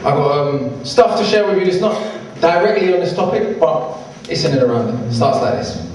I've got stuff to share with you that's not directly on this topic, but it's in and around it. It starts like this.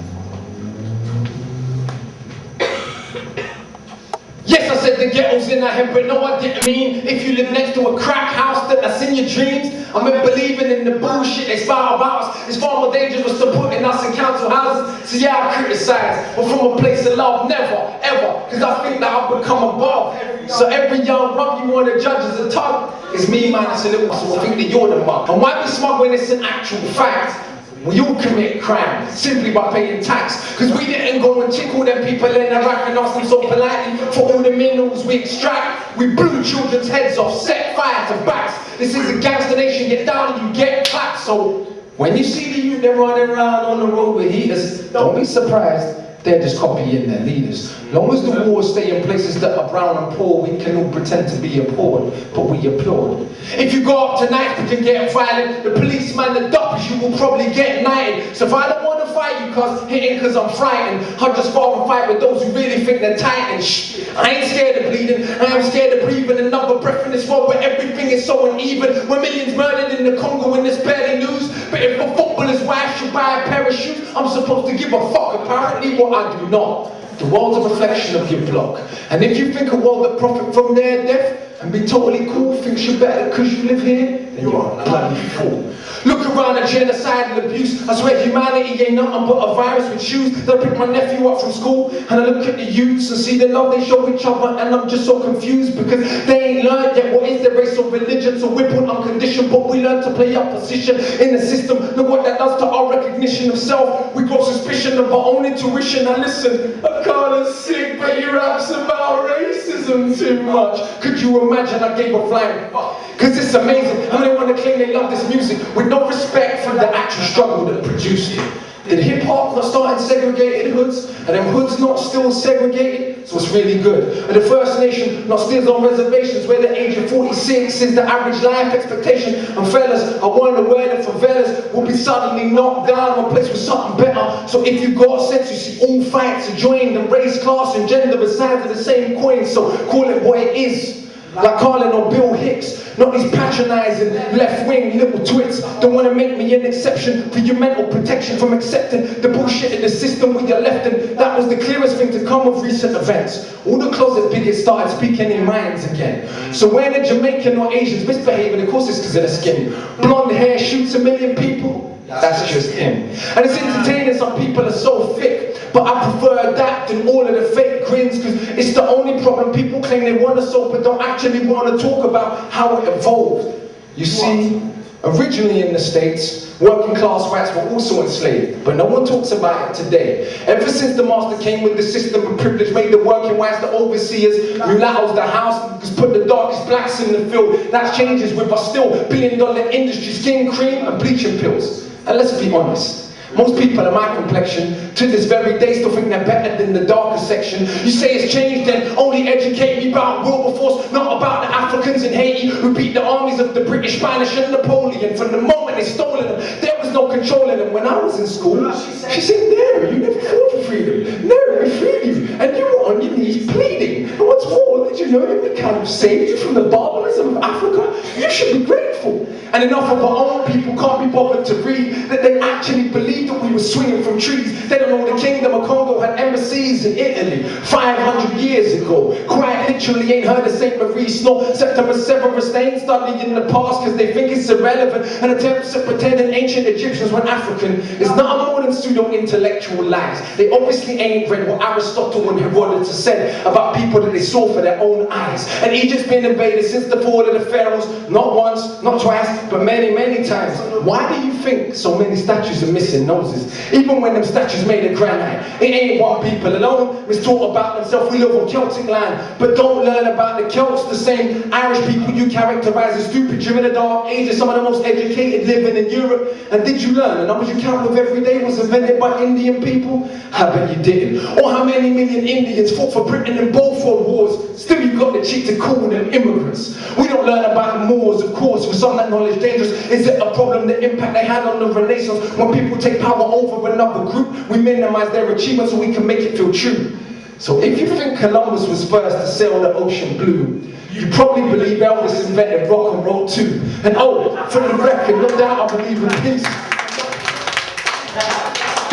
Yes, I said the ghetto's in our head, but no, I didn't mean if you live next to a crack house that's in your dreams. I meant believing in the bullshit they spout about us. It's far more dangerous than putting us in council houses. So yeah, I criticize, but from a place of love, never, ever, because I think that I've become above. So every young rub you want to judge as a tug, it's me minus a little, so I think that you're the mug. And why be smug when it's an actual fact? We all commit crime simply by paying tax, because we didn't go and tickle them people in Iraq and ask them so politely for all the minerals we extract. We blew children's heads off, set fire to backs. This is a gangster nation, get down and you get clapped. So when you see the youth they're running around on the road with heaters, don't be surprised, they're just copying their leaders. Long as the wars stay in places that are brown and poor, we can all pretend to be appalled, but we applaud. If you go up tonight, we can get violent. The policeman that doppers you will probably get knighted. So if I don't want to fight you hitting cause I'm frightened, I'll just fall and fight with those who really think they're tight. Shh, I ain't scared of bleeding, I am scared of breathing another breath in this world where everything is so uneven. Where millions murdered in the Congo and there's barely news. But if a footballer's wife should buy a pair of shoes, I'm supposed to give a fuck. Apparently what I do not. The world's a reflection of your block. And if you think a world that profit from their death and be totally cool, thinks you're better because you live here, then you're a bloody fool. Look around at genocidal abuse. I swear humanity ain't nothing but a virus with shoes. That I pick my nephew up from school and I look at the youths and see the love they show each other, and I'm just so confused because they ain't learned yet what is the race or religion. So we're put on condition, but we learn to play our position in the system. Look what that does to our recognition of self. We grow suspicion of our own intuition. Now listen, Akala's sick, but he raps about racism too much. Could you imagine I gave a flying fuck? Cause it's amazing how they want to claim they love this music with no respect for the actual struggle that produced it. Did hip-hop not start in segregated hoods? Are them hoods not still segregated? So it's really good. Are the First Nation not still on reservations where the age of 46 is the average life expectation? And fellas, I wonder where the favelas will be suddenly knocked down and replaced with something better. So if you got sense, you see all fights are joined, and race, class and gender are sides of the same coin. So call it what it is. Like Carlin or Bill Hicks, not these patronizing left-wing little twits. Don't want to make me an exception for your mental protection from accepting the bullshit in the system we are left in. That was the clearest thing to come of recent events. All the closet bigots started speaking in minds again. So when the Jamaican or Asians misbehaving, of course it's because of their skin. Blonde hair shoots a million people, that's just him. And it's entertaining, some people are so thick, but I prefer that than all of the fake grins, because it's the only problem. People claim they want to solve but don't actually want to talk about how it evolved. You see, originally in the States, working class whites were also enslaved, but no one talks about it today. Ever since the master came with the system of privilege, made the working whites the overseers, mulattoes the house, put the darkest blacks in the field. That changes with our still billion-dollar industry, skin cream and bleaching pills. And let's be honest, most people of my complexion to this very day still think they're better than the darker section. You say it's changed, then only educate me about Wilberforce, not about the Africans in Haiti who beat the armies of the British, Spanish and Napoleon. From the moment they stole them, there was no controlling them. When I was in school, she said, "No, you never fought for freedom. No, we freed you, and you were on your knees pleading. And what's more, did you know that we kind of saved you from the barbarism of Africa? You should be grateful." And enough of our own people can't be bothered to read that they actually believed that we were swinging from trees. They don't know the Kingdom of Congo had embassies in Italy 500 years ago. Quite literally ain't heard of St. Maurice nor September Severus. They ain't studying the past because they think it's irrelevant and attempts at pretending ancient Egyptians were African. It's not more than pseudo-intellectual lies. They obviously ain't read what Aristotle and Herodotus said about people that they saw for their own eyes. And Egypt's been invaded since the fall of the pharaohs, not once, not twice, but many, many times. Why do you think so many statues are missing noses? Even when them statues made of granite, it ain't one people alone. It's taught about themselves. We live on Celtic land, but don't learn about the Celts. The same Irish people you characterize as stupid during the dark ages, some of the most educated living in Europe. And did you learn the numbers you count with every day was invented by Indian people? I bet you didn't. Or how many million Indians fought for Britain in both world wars? Still you got the cheek to call them immigrants. We don't learn about Moors, of course. For some that knowledge dangerous. Is it a problem, the impact they had on the Renaissance? When people take power over another group, we minimize their achievements so we can make it feel true. So if you think Columbus was first to sail the ocean blue, You probably believe Elvis invented rock and roll too. And oh, for the record, no doubt I believe in peace.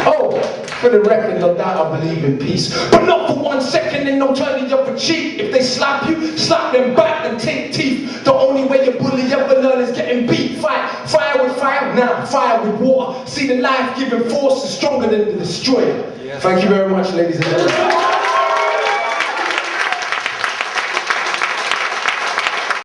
Oh, for the record, no doubt I believe in peace. But not for 1 second and no turn the other cheek. If they slap you, slap them back and take teeth. The only way a bully ever learn is getting beat. Fight, fire with fire, nah, fire with water. See, the life-giving force is stronger than the destroyer. Thank you very much, ladies and gentlemen.